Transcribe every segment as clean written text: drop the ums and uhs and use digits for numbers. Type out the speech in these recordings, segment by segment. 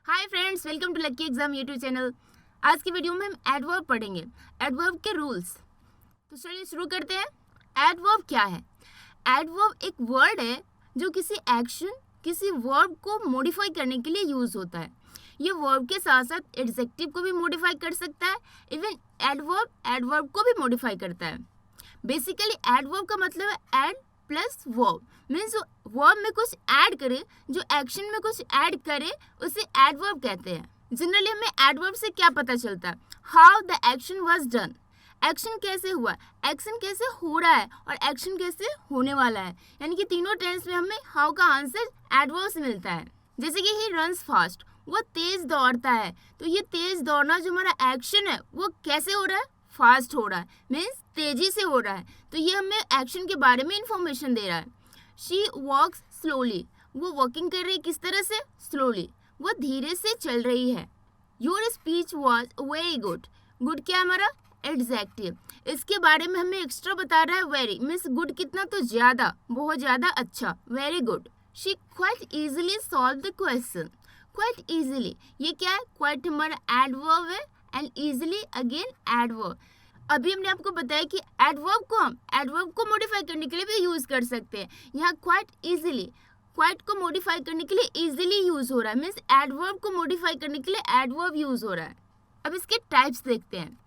Hi friends, welcome to lucky exam YouTube channel. आज की video में हम एडवर्ब पढ़ेंगे, एडवर्ब के रूल्स। तो चलिए शुरू करते हैं। एडवर्ब क्या है? एडवर्ब एक वर्ड है जो किसी एक्शन, किसी वर्ब को मॉडिफाई करने के लिए यूज होता है। ये वर्ब के साथ साथ एडजेक्टिव को भी मॉडिफाई कर सकता है। इवन एडवर्ब एडवर्ब को भी मॉडिफाई करता है। बेसिकली एडवर्ब का मतलब है ad plus verb, means verb में कुछ ऐड करे, जो एक्शन में कुछ ऐड करे, उसे एडवर्ब कहते हैं। जनरली हमें एडवर्ब से क्या पता चलता है? How the action was done, action कैसे हुआ, एक्शन कैसे हो रहा है और एक्शन कैसे होने वाला है। यानी कि तीनों टेंस में हमें हाउ का आंसर एडवर्ब से मिलता है। जैसे कि ही रन्स फास्ट, वो तेज दौड़ता है। तो ये तेज दौड़ना जो हमारा एक्शन है वो कैसे हो रहा है? फास्ट हो रहा है, मीन्स तेजी से हो रहा है। तो ये हमें एक्शन के बारे में इंफॉर्मेशन दे रहा है। शी वॉक्स स्लोली, वो वॉकिंग कर रही है किस तरह से? स्लोली, वो धीरे से चल रही है। Your speech was very good, good क्या हमारा? एडजेक्टिव। इसके बारे में हमें एक्स्ट्रा बता रहा है वेरी, मीन्स गुड कितना? तो ज़्यादा, बहुत ज़्यादा अच्छा, very good. She quite easily solve the question, quite easily, ये क्या है? क्वाइट हमारा एडवर्ब है एंड ईजिली अगेन एडवर्ब। अभी हमने आपको बताया कि एडवर्ब को हम एडवर्ब को मॉडिफाई करने के लिए भी यूज कर सकते हैं। यहाँ क्वाइट इजीली, क्वाइट को मॉडिफाई करने के लिए इजीली यूज हो रहा है, मीन्स एडवर्ब को मॉडिफाई करने के लिए एडवर्ब यूज हो रहा है। अब इसके टाइप्स देखते हैं।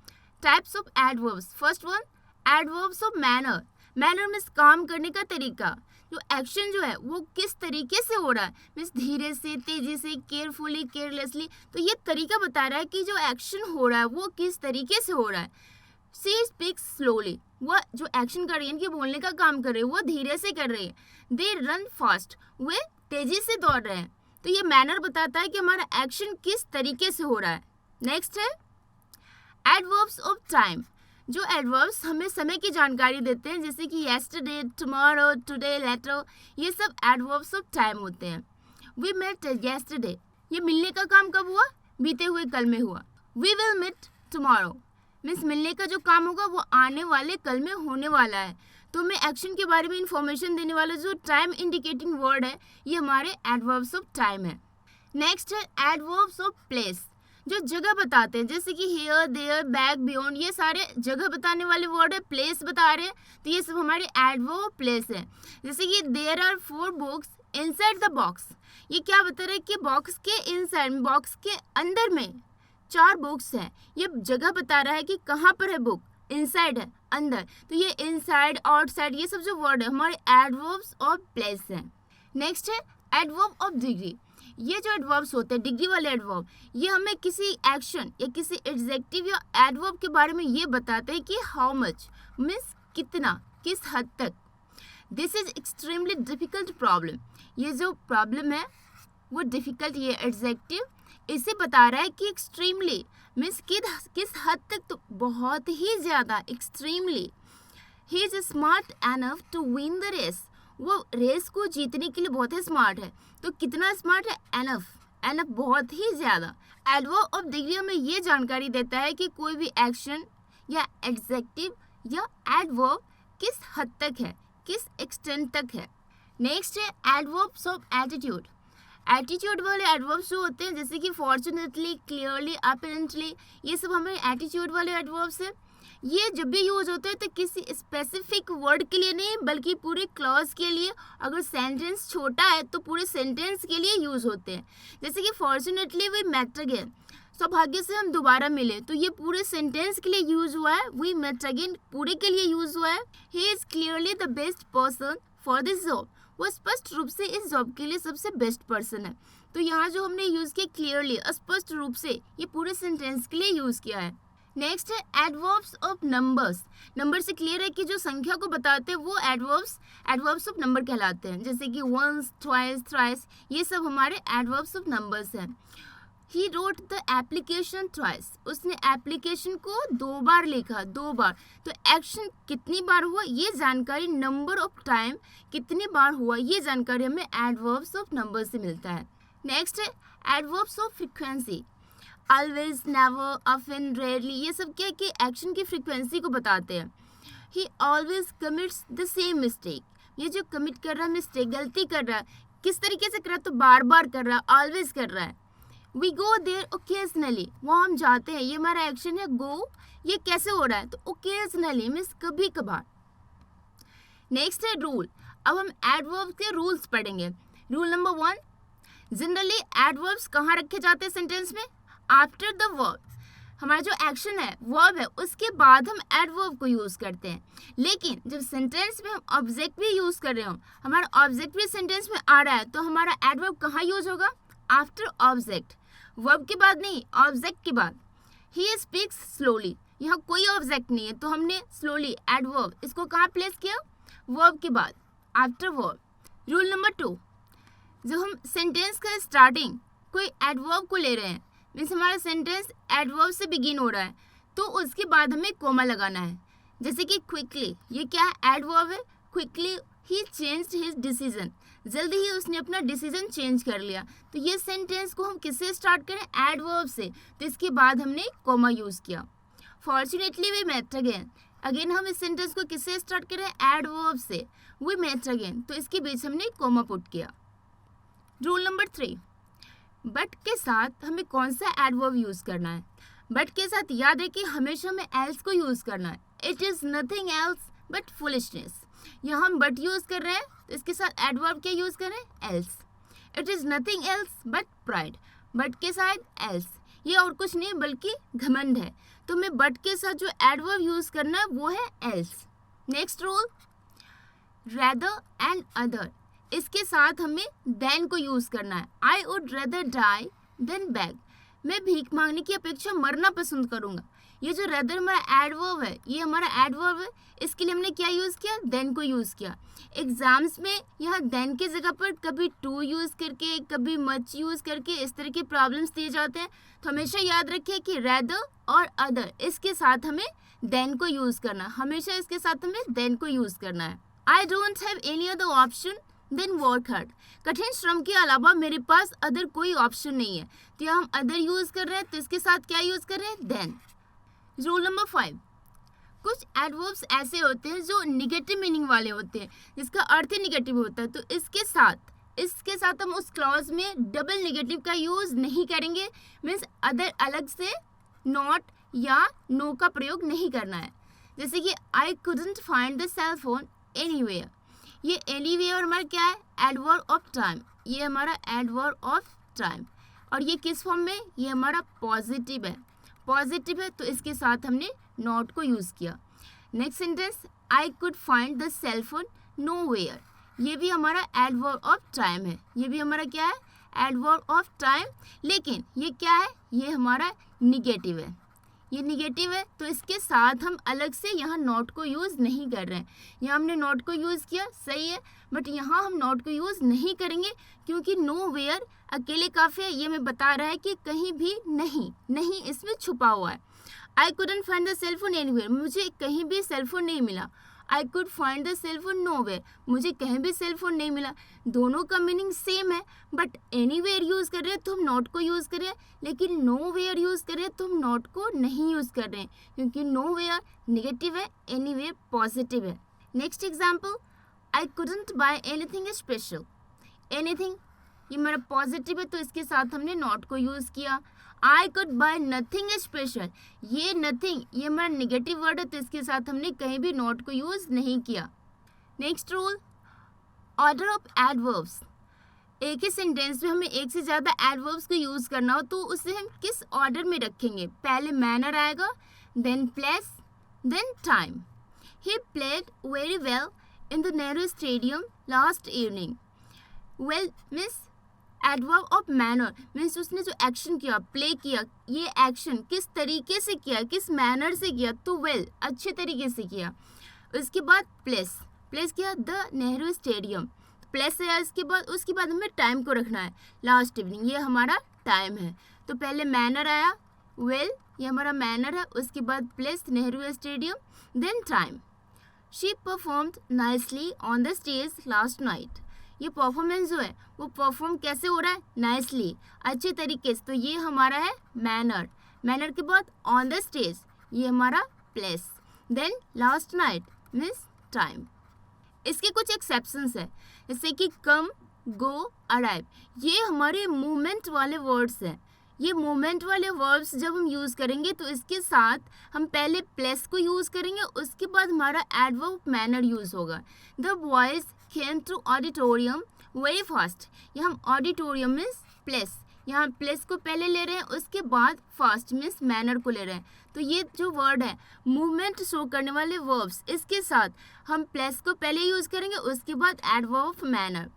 Types of adverbs. First one, adverbs of manner. Manner means काम करने का तरीका, जो एक्शन जो है वो किस तरीके से हो रहा है, मीन्स धीरे से, तेजी से, केयरफुली, केयरलेसली। तो ये तरीका बता रहा है कि जो एक्शन हो रहा है वो किस तरीके से हो रहा है। शी स्पीक्स स्लोली, वह जो एक्शन कर रही है, इनके बोलने का काम कर रही है, वो धीरे से कर रही है। दे रन फास्ट, वे तेजी से दौड़ रहे हैं। तो ये मैनर बताता है कि हमारा एक्शन किस तरीके से हो रहा है। नेक्स्ट है एडवर्ब्स ऑफ टाइम। जो एडवर्ब्स हमें समय की जानकारी देते हैं, जैसे कि येस्टरडे, टुमारो, टुडे, लेटर, ये सब एडवर्ब्स ऑफ टाइम होते हैं। वी मेट येस्टरडे, ये मिलने का काम कब हुआ? बीते हुए कल में हुआ। We will meet tomorrow, means मिलने का जो काम होगा वो आने वाले कल में होने वाला है। तो हमें एक्शन के बारे में इंफॉर्मेशन देने वाला जो टाइम इंडिकेटिंग वर्ड है, ये हमारे एडवर्ब्स ऑफ टाइम है। नेक्स्ट है एडवर्ब्स ऑफ प्लेस, जो जगह बताते हैं, जैसे कि हियर, देयर, बैक, बियॉन्ड, ये सारे जगह बताने वाले वर्ड है। प्लेस बता रहे हैं तो ये सब हमारे एडवर्ब प्लेस है। जैसे कि there are 4 books inside the box, ये क्या बता रहे हैं कि बॉक्स के इनसाइड, बॉक्स के अंदर में 4 बुक्स हैं। ये जगह बता रहा है कि कहाँ पर है बुक, इनसाइड है, अंदर। तो ये इनसाइड, आउटसाइड, ये सब जो वर्ड है हमारे एडवर्ब्स ऑफ प्लेस हैं। नेक्स्ट है एडवर्ब ऑफ डिग्री। ये जो एडवर्ब्स होते हैं, डिग्री वाले एडवर्ब, ये हमें किसी एक्शन या किसी एडजेक्टिव या एडवर्ब के बारे में ये बताते हैं कि हाउ मच, मीन्स कितना, किस हद तक। This is extremely difficult problem, ये जो प्रॉब्लम है वो डिफिकल्ट, ये एडजेक्टिव इसे बता रहा है कि एक्सट्रीमली मीन्स किस हद तक, तो बहुत ही ज़्यादा, extremely. He is smart enough to win the race, वो रेस को जीतने के लिए बहुत ही स्मार्ट है। तो कितना स्मार्ट है? एनफ, एनफ बहुत ही ज़्यादा। एडवर्ब ऑफ डिग्री में ये जानकारी देता है कि कोई भी एक्शन या एडजेक्टिव या एडवर्ब किस हद तक है, किस एक्सटेंट तक है। नेक्स्ट है एडवर्ब्स ऑफ एटीट्यूड। एटीट्यूड वाले एडवर्ब्स जो होते हैं, जैसे कि फॉर्चुनेटली, क्लियरली, अपरेंटली, ये सब हमें एटीट्यूड वाले एडवर्ब्स हैं। ये जब भी यूज होते हैं तो किसी स्पेसिफिक वर्ड के लिए नहीं, बल्कि पूरे क्लॉज के लिए। अगर सेंटेंस छोटा है तो पूरे सेंटेंस के लिए यूज होते हैं। जैसे कि फॉर्चुनेटली वी मेट अगेन, सौभाग्य से हम दोबारा मिले, तो ये पूरे सेंटेंस के लिए यूज हुआ है। वी मेट अगेन पूरे के लिए यूज हुआ है। He is clearly the best person for this job, वो स्पष्ट रूप से इस जॉब के लिए सबसे बेस्ट पर्सन है। तो यहाँ जो हमने यूज़ किया क्लियरली, स्पष्ट रूप से, ये पूरे सेंटेंस के लिए यूज़ किया है। नेक्स्ट है एडवर्ब्स ऑफ नंबर्स। नंबर से क्लियर है कि जो संख्या को बताते हैं वो एडवर्ब्स ऑफ नंबर कहलाते हैं। जैसे कि वंस, ट्वाइस, थ्राइस, ये सब हमारे एडवर्ब्स ऑफ नंबर्स हैं। He wrote the application twice, उसने एप्लीकेशन को 2 बार लिखा, 2 बार। तो एक्शन कितनी बार हुआ ये जानकारी, नंबर ऑफ टाइम कितनी बार हुआ ये जानकारी हमें एडवर्ब्स ऑफ नंबर से मिलता है। नेक्स्ट है adverbs of frequency. Always, never, often, rarely, ये सब क्या कि एक्शन की फ्रीक्वेंसी को बताते हैं। ही always commits the same mistake, ये जो कमिट कर रहा है मिस्टेक, गलती कर रहा है, किस तरीके से कर रहा है? तो बार बार कर रहा है, ऑलवेज कर रहा है। वी गो देयर ओकेजनली, वहाँ हम जाते हैं, ये हमारा एक्शन है गो, ये कैसे हो रहा है, तो ओकेजनली मीन्स कभी कभार। नेक्स्ट है रूल। अब हम एडवर्ब के रूल्स पढ़ेंगे। रूल नंबर 1, जनरली एडवर्ब्स कहाँ रखे जाते हैं सेंटेंस में, आफ्टर द वर्ब। हमारा जो एक्शन है वर्ब है उसके बाद हम एडवर्ब को यूज़ करते हैं। लेकिन जब सेंटेंस में हम ऑब्जेक्ट भी यूज़ कर रहे हो, हमारा ऑब्जेक्ट भी सेंटेंस में आ रहा है, तो हमारा एडवर्ब कहाँ यूज होगा, आफ्टर ऑब्जेक्ट, वर्ब के बाद नहीं, ऑब्जेक्ट के बाद। ही स्पीक्स स्लोली, यहाँ कोई ऑब्जेक्ट नहीं है तो हमने स्लोली एडवर्ब इसको कहाँ प्लेस किया, वर्ब के बाद, आफ्टर वर्ब। रूल नंबर 2, जब हम सेंटेंस का स्टार्टिंग कोई एडवर्ब को ले रहे हैं, मीन्स हमारा सेंटेंस एडवर्ब से बिगिन हो रहा है, तो उसके बाद हमें कोमा लगाना है। जैसे कि क्विकली, ये क्या है, एडवर्ब है। क्विकली ही चेंज्ड हिज डिसीजन, जल्दी ही उसने अपना डिसीजन चेंज कर लिया। तो ये सेंटेंस को हम किससे स्टार्ट करें, एडवर्ब से, तो इसके बाद हमने कोमा यूज़ किया। Fortunately we met again, again हम इस सेंटेंस को किससे स्टार्ट करें, एडवर्ब से, वी मेट अगेन, तो इसके बीच हमने कोमा पुट किया। रूल नंबर 3, बट के साथ हमें कौन सा एडवर्ब यूज़ करना है। बट के साथ याद है कि हमेशा हमें एल्स को यूज़ करना है। It is nothing else but foolishness, यहाँ हम बट यूज़ कर रहे हैं तो इसके साथ एडवर्ब क्या यूज़ करें, else. It is nothing else but pride, but के साथ एल्स, ये और कुछ नहीं बल्कि घमंड है, तो हमें बट के साथ जो एडवर्ब यूज़ करना है वो है else. Next rule, rather and other, इसके साथ हमें देन को यूज़ करना है। I would rather die than beg, मैं भीख मांगने की अपेक्षा मरना पसंद करूँगा। ये जो रेदर हमारा एडवर्ब है, ये हमारा एडवर्ब है, इसके लिए हमने क्या यूज़ किया, देन को यूज़ किया। एग्जाम्स में यहाँ देन की जगह पर कभी टू यूज़ करके, कभी मच यूज़ करके इस तरह के प्रॉब्लम्स दिए जाते हैं, तो हमेशा याद रखिए कि रेदर और अदर इसके साथ हमें देन को यूज़ करना, हमेशा इसके साथ हमें देन को यूज़ करना है। I don't have any other option than work hard, कठिन श्रम के अलावा मेरे पास अदर कोई ऑप्शन नहीं है, तो यहाँ हम अदर यूज़ कर रहे हैं, तो इसके साथ क्या यूज़ कर रहे हैं, देन। रूल नंबर 5, कुछ एडवर्ब्स ऐसे होते हैं जो निगेटिव मीनिंग वाले होते हैं, जिसका अर्थ ही निगेटिव होता है, तो इसके साथ हम उस क्लॉज में डबल निगेटिव का यूज़ नहीं करेंगे, मीन्स अदर अलग से नॉट या नो का प्रयोग नहीं करना है। जैसे कि I couldn't find the cell phone anywhere, ये एनीवेयर हमारा क्या है, एडवर्ब ऑफ टाइम, ये हमारा एडवर्ब ऑफ टाइम, और ये किस फॉर्म में, ये हमारा पॉजिटिव है, तो इसके साथ हमने नॉट को यूज़ किया। Next sentence, I could find the cell phone nowhere, ये भी हमारा एडवर्ब ऑफ टाइम है, ये भी हमारा क्या है, एडवर्ब ऑफ टाइम, लेकिन ये क्या है, ये हमारा निगेटिव है, ये निगेटिव है, तो इसके साथ हम अलग से यहाँ नॉट को यूज़ नहीं कर रहे हैं। यहाँ हमने नॉट को यूज़ किया, सही है, बट यहाँ हम नॉट को यूज़ नहीं करेंगे, क्योंकि नो वेयर अकेले काफ़ी है, ये हमें बता रहा है कि कहीं भी नहीं इसमें छुपा हुआ है। I couldn't find the cell phone anywhere, मुझे कहीं भी सेल फोन नहीं मिला। I could find the cell phone nowhere, मुझे कहीं भी सेल फोन नहीं मिला। दोनों का मीनिंग सेम है, बट एनीवेयर यूज़ कर रहे हैं तो हम नॉट को यूज़ कर रहे हैं, लेकिन नोवेयर यूज़ कर रहे हैं तो हम नॉट को नहीं यूज़ कर रहे हैं, क्योंकि नोवेयर निगेटिव है, एनीवेयर पॉजिटिव है। Next example, I couldn't buy anything special, anything ये हमारा पॉजिटिव है, तो इसके साथ हमने नॉट को यूज़ किया। I could bye nothing special, ये नथिंग ये हमारा निगेटिव वर्ड है, तो इसके साथ हमने कहीं भी नॉट को यूज़ नहीं किया। Next rule, order of adverbs, एक ही सेंटेंस में हमें एक से ज़्यादा एडवर्ब्स को यूज़ करना हो तो उसे हम किस ऑर्डर में रखेंगे, पहले मैनर आएगा, then place, then time. He played very well in the Nehru stadium last evening, well means adverb of manner, means उसने जो एक्शन किया, प्ले किया, ये एक्शन किस तरीके से किया, किस मैनर से किया, तो वेल अच्छे तरीके से किया। उसके बाद प्लेस किया द नेहरू स्टेडियम, प्लेस है, उसके बाद हमें टाइम को रखना है, लास्ट इवनिंग ये हमारा टाइम है, तो पहले मैनर आया, वेल ये हमारा मैनर है, उसके बाद place Nehru stadium, then time. She performed nicely on the stage last night, ये परफॉर्मेंस जो है वो परफॉर्म कैसे हो रहा है, नाइसली अच्छे तरीके से, तो ये हमारा है मैनर के बाद ऑन द स्टेज ये हमारा place, then last night means time. इसके कुछ एक्सेप्शंस है, जैसे कि कम, गो, अराइव, ये हमारे मूवमेंट वाले वर्ड्स हैं, ये मोमेंट वाले वर्ब्स जब हम यूज़ करेंगे तो इसके साथ हम पहले प्लस को यूज़ करेंगे, उसके बाद हमारा एडवर्ब मैनर यूज़ होगा। The boys came to auditorium very fast. यहाँ हम ऑडिटोरियम मीन्स प्लस, यहाँ प्लस को पहले ले रहे हैं, उसके बाद फास्ट मीन्स मैनर को ले रहे हैं। तो ये जो वर्ड है मूवमेंट शो करने वाले वर्ब्स, इसके साथ हम प्लस को पहले यूज़ करेंगे, उसके बाद adverb manner.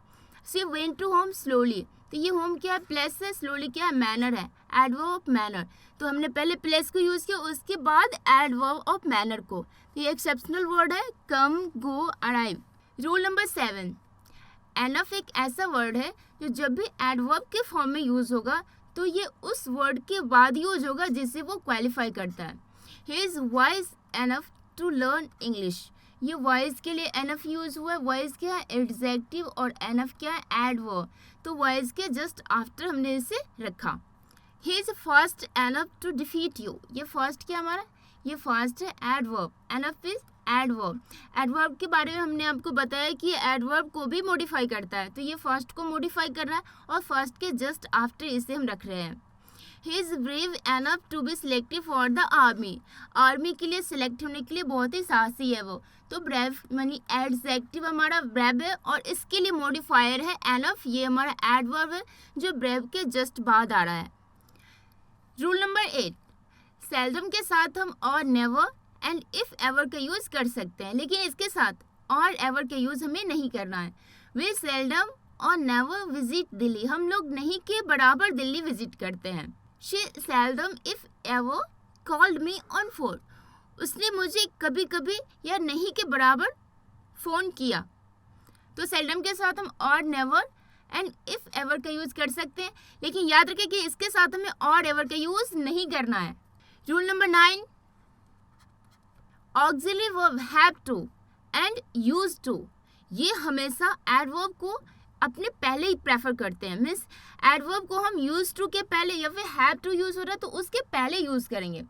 She went to home slowly, तो ये होम क्या है, प्लस है, स्लोली क्या है, मैनर है, एडवर्ब मैनर। तो हमने पहले प्लस को यूज़ किया, उसके बाद एडवर्ब ऑफ मैनर को। तो ये एक्सेप्शनल वर्ड है, कम, गो, अराइव। रूल नंबर 7, एनफ एक ऐसा वर्ड है जो जब भी एडवर्ब के फॉर्म में यूज़ होगा तो ये उस वर्ड के बाद यूज होगा जिसे वो क्वालिफाई करता है। He is wise enough to learn English, ये वाइज के लिए एनफ यूज हुआ है। वाइज क्या है, एडजेक्टिव, और एनफ क्या है, एडवर्ब। तो वाइज के जस्ट आफ्टर हमने इसे रखा। He is fast enough to defeat you, ये फास्ट क्या हमारा, ये फास्ट है adverb, enough is adverb. Adverb के बारे में हमने आपको बताया कि एडवर्ब को भी मॉडिफाई करता है, तो ये फर्स्ट को मॉडिफाई कर रहा है और फर्स्ट के जस्ट आफ्टर इसे हम रख रहे हैं। He is brave enough to be selected for the army, army के लिए सिलेक्ट होने के लिए बहुत ही साहसी है वो। तो ब्रेव मानी एडजेक्टिव हमारा ब्रेव है और इसके लिए मॉडिफायर है एनफ, ये हमारा एडवर्ब है जो ब्रेव के जस्ट बाद आ रहा है। रूल नंबर 8, सेल्डम के साथ हम और नेवर एंड इफ़ एवर का यूज़ कर सकते हैं, लेकिन इसके साथ और एवर का यूज़ हमें नहीं करना है। वी सेल्डम और नेवर विजिट दिल्ली, हम लोग नहीं के बराबर दिल्ली विजिट करते हैं। She seldom if ever called me on phone, उसने मुझे कभी कभी या नहीं के बराबर फ़ोन किया। तो सेल्डम के साथ हम और नेवर एंड इफ़ एवर का यूज़ कर सकते हैं, लेकिन याद रखें कि इसके साथ हमें और एवर का यूज़ नहीं करना है। Rule number 9, auxiliary verb have to and use to, ये हमेशा एडवर्ब को अपने पहले ही प्रेफर करते हैं। मीन्स एडवर्ब को हम यूज टू के पहले या फिर हैव टू यूज़ हो रहा है तो उसके पहले यूज़ करेंगे।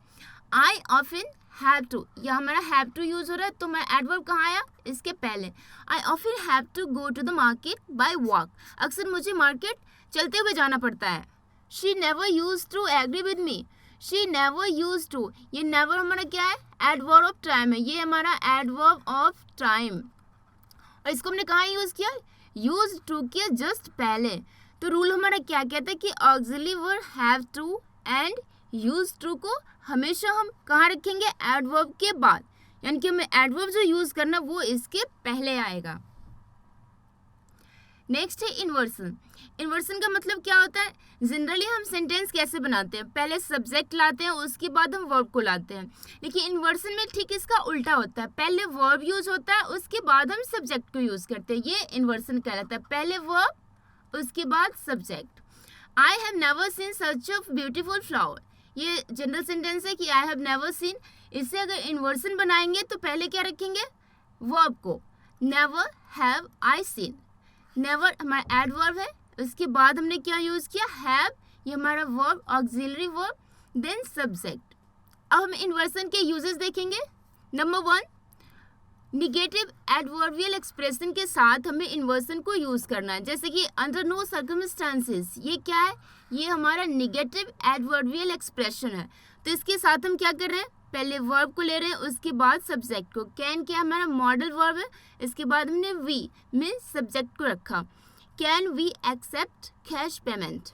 आई ऑफन हैव टू, या हमारा हैव टू यूज़ हो रहा है तो मैं एडवर्ब कहाँ आया, इसके पहले। I often have to go to the market by walk, अक्सर मुझे मार्केट चलते हुए जाना पड़ता है। She never use to agree with me, she never use to, ये नेवर हमारा क्या है, एडवर्ब ऑफ टाइम है, ये हमारा एडवर्ब ऑफ टाइम। और इसको हमने कहाँ यूज़ किया, यूज टू के जस्ट पहले। तो रूल हमारा क्या कहता है कि auxiliary verb have to and use to को हमेशा हम कहाँ रखेंगे, एडवर्ब के बाद, यानी कि हमें एडवर्ब जो यूज़ करना वो इसके पहले आएगा। नेक्स्ट है इन्वर्सन। इन्वर्सन का मतलब क्या होता है, जनरली हम सेंटेंस कैसे बनाते हैं, पहले सब्जेक्ट लाते हैं उसके बाद हम वर्ब को लाते हैं, लेकिन इन्वर्सन में ठीक इसका उल्टा होता है, पहले वर्ब यूज होता है उसके बाद हम सब्जेक्ट को यूज़ करते हैं, ये इन्वर्सन कहलाता है, पहले वर्ब उसके बाद subject. I have never seen such a beautiful flower, ये जनरल सेंटेंस है कि आई हैव नेवर सीन, इससे अगर इन्वर्सन बनाएंगे तो पहले क्या रखेंगे, वर्ब को, never have I seen, never हमारा एडवर्ब है, उसके बाद हमने क्या यूज़ किया, हैव, ये हमारा verb, auxiliary verb, then subject. अब हम इन्वर्सन के यूजेस देखेंगे। नंबर 1, निगेटिव एडवर्बियल एक्सप्रेशन के साथ हमें इन्वर्सन को यूज़ करना है, जैसे कि अंडर नो सर्कमस्टांसेस, ये क्या है, ये हमारा निगेटिव एडवर्बियल एक्सप्रेशन है। तो इसके साथ हम क्या कर रहे हैं, पहले वर्ब को ले रहे हैं उसके बाद सब्जेक्ट को। कैन क्या हमारा मॉडल वर्ब है, इसके बाद हमने वी मीन्स सब्जेक्ट को रखा। Can we accept cash payment,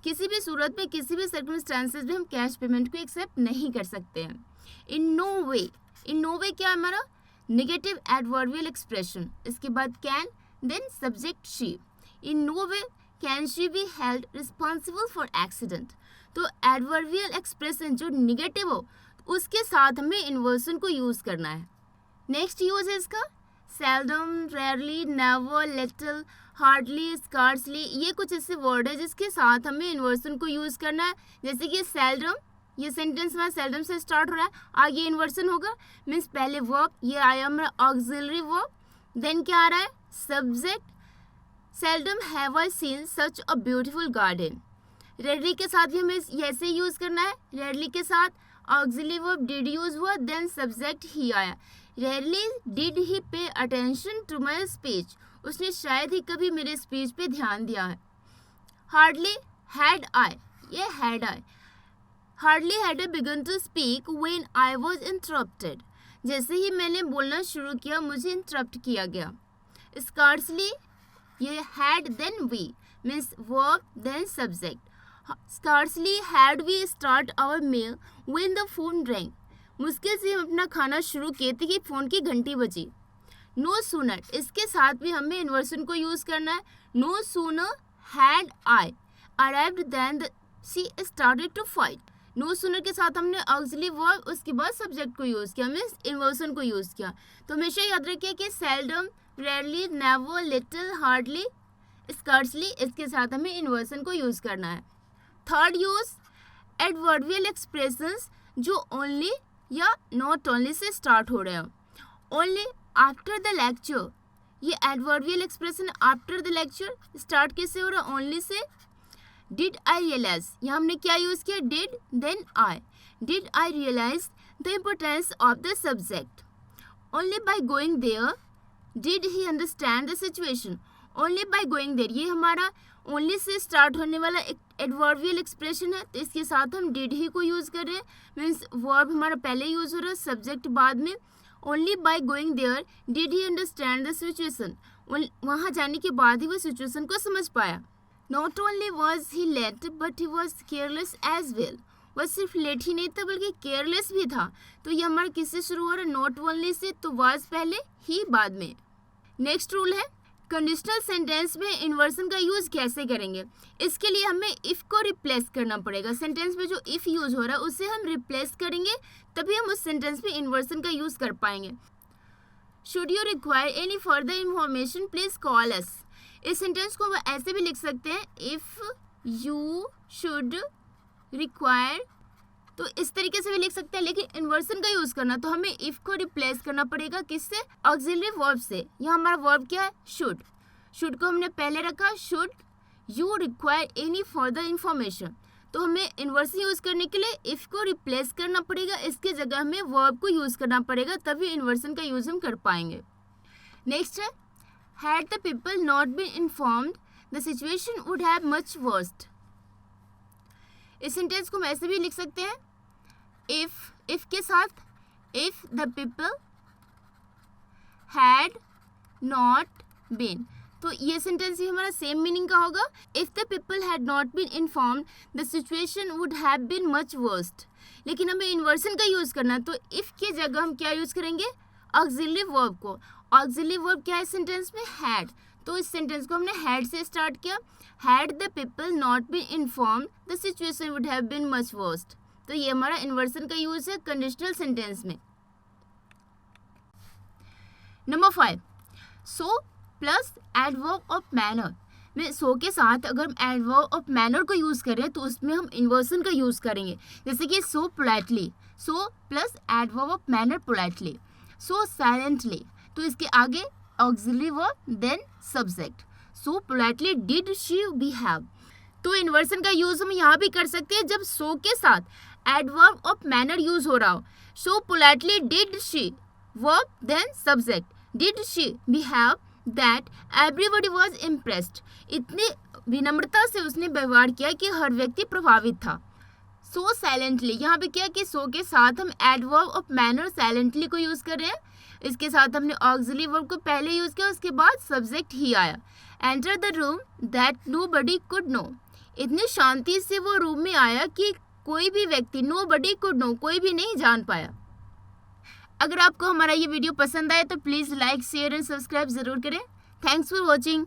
किसी भी सूरत में किसी भी सर्कमस्टांसेस में हम कैश पेमेंट को एक्सेप्ट नहीं कर सकते हैं। इन नो वे, इन नो वे क्या हमारा नेगेटिव एडवर्बियल एक्सप्रेशन, इसके बाद can then subject she. In no way can she be held responsible for accident. तो एडवर्बियल एक्सप्रेशन जो निगेटिव हो उसके साथ हमें इन्वर्सन को यूज़ करना है। नेक्स्ट यूज है इसका seldom, rarely, never, little, hardly, scarcely, ये कुछ ऐसे वर्ड है जिसके साथ हमें इन्वर्सन को यूज़ करना है। जैसे कि सेल्डम, ये सेंटेंस में सेल्डम से स्टार्ट हो रहा है, आगे इन्वर्सन होगा, मीन्स पहले वर्ब, ये आया हमारा ऑक्सिलरी वर्ब, देन क्या आ रहा है, subject. Seldom have I seen such a beautiful garden, rarely के साथ भी हमें ऐसे यूज़ करना है, रेयरली के साथ ऑक्सिलरी वर्ब डिड यूज हुआ, देन सब्जेक्ट ही आया। Rarely did he pay attention to my speech, उसने शायद ही कभी मेरे स्पीच पे ध्यान दिया है। हार्डली हैड आई, ये had I. Hardly had I begun to speak when I was interrupted. जैसे ही मैंने बोलना शुरू किया मुझे इंटरप्ट किया गया. Scarcely, ये had then we means verb then subject. Scarcely had we start our meal when the phone rang. मुश्किल से हम अपना खाना शुरू किए थे कि फ़ोन की घंटी बजी. No sooner, इसके साथ भी हमें इन्वर्सन को यूज़ करना है. No sooner had I arrived than she started to fight. No sooner के साथ हमने ऑक्सिलरी वर्ब उसके बाद सब्जेक्ट को यूज़ किया मीन्स इन्वर्सन को यूज़ किया. तो हमेशा याद रखिए कि seldom, rarely, never, little, hardly, scarcely, इसके साथ हमें इन्वर्सन को यूज़ करना है. थर्ड यूज़ एडवर्बियल एक्सप्रेशंस जो ओनली या नॉट ओनली से स्टार्ट हो रहे हैं. ओनली आफ्टर द लेक्चर, ये adverbial expression after the lecture start कैसे हो रहा है? Only say. Did I realise, यहाँ हमने क्या यूज़ किया? Did then I. Did I realize the importance of the subject. Only by going there did he understand the situation. Only by going there, ये हमारा ओनली से स्टार्ट होने वाला एक adverbial expression है. तो इसके साथ हम डिड ही को यूज़ कर रहे हैं मीन्स वर्ब हमारा पहले यूज़ हो रहा है, सब्जेक्ट बाद में. Only by going there did he understand the situation, वहाँ जाने के बाद ही वो सिचुएशन को समझ पाया. Not only was he late but he was careless as well. वह सिर्फ लेट ही नहीं था बल्कि केयरलेस भी था. तो ये हमारा किससे शुरू हो रहा है? Not only say. तो वॉज पहले, ही बाद में. नेक्स्ट रूल है कंडीशनल सेंटेंस में इन्वर्सन का यूज़ कैसे करेंगे. इसके लिए हमें इफ़ को रिप्लेस करना पड़ेगा. सेंटेंस में जो इफ़ यूज़ हो रहा है उसे हम रिप्लेस करेंगे तभी हम उस सेंटेंस में इन्वर्सन का यूज़ कर पाएंगे. Should you require any further information please call अस. इस सेंटेंस को ऐसे भी लिख सकते हैं इफ़ यू शुड रिक्वायर, तो इस तरीके से भी लिख सकते हैं. लेकिन इन्वर्सन का यूज़ करना तो हमें इफ़ को रिप्लेस करना पड़ेगा किससे? ऑक्सिलरी वर्ब से. यहाँ हमारा वर्ब क्या है? शुड. शुड को हमने पहले रखा. Should you require any further information, तो हमें इन्वर्सन यूज़ करने के लिए इफ़ को रिप्लेस करना पड़ेगा. इसके जगह हमें वर्ब को यूज़ करना पड़ेगा तभी इन्वर्सन का यूज़ हम कर पाएंगे. नेक्स्ट है had the people not been informed the situation would have much worse. इस सेंटेंस को हम ऐसे भी लिख सकते हैं if के साथ if the people had not been. तो ये सेंटेंस भी हमारा सेम मीनिंग का होगा. if the people had not been informed the situation would have been much worse. लेकिन हमें इन्वर्सन का यूज़ करना है तो if के जगह हम क्या यूज़ करेंगे? ऑक्सिलरी वर्ब को. ऑक्सिलरी वर्ब क्या है सेंटेंस में? हैड. तो इस सेंटेंस को हमने हैड से स्टार्ट किया. Had the people not been informed the situation would have been much worse. तो ये हमारा इन्वर्सन का यूज है कंडीशनल सेंटेंस में. Number 5, so plus adverb of manner में सो के साथ अगर हम एडवर्ब ऑफ मैनर को यूज़ करें तो उसमें हम इन्वर्सन का यूज़ करेंगे. जैसे कि so politely, so plus adverb of manner politely. So silently, तो इसके आगे auxiliary verb then subject. So politely did she behave. तो इन्वर्सन का यूज़ हम यहाँ भी कर सकते हैं जब सो के साथ एडवर्ब ऑफ मैनर यूज़ हो रहा हो. So politely did she verb then subject. Did she behave that everybody was impressed. इतनी विनम्रता से उसने व्यवहार किया कि हर व्यक्ति प्रभावित था. सो साइलेंटली, यहाँ पे क्या कि सो के साथ हम एडवर्ब ऑफ मैनर साइलेंटली को यूज़ कर रहे हैं. इसके साथ हमने ऑक्सिलरी वर्ब को पहले यूज़ किया, उसके बाद सब्जेक्ट ही आया. Enter the room that nobody could know. इतनी शांति से वो रूम में आया कि कोई भी व्यक्ति, नोबडी कुड नो, कोई भी नहीं जान पाया. अगर आपको हमारा ये वीडियो पसंद आए तो please like, share and subscribe ज़रूर करें. Thanks for watching.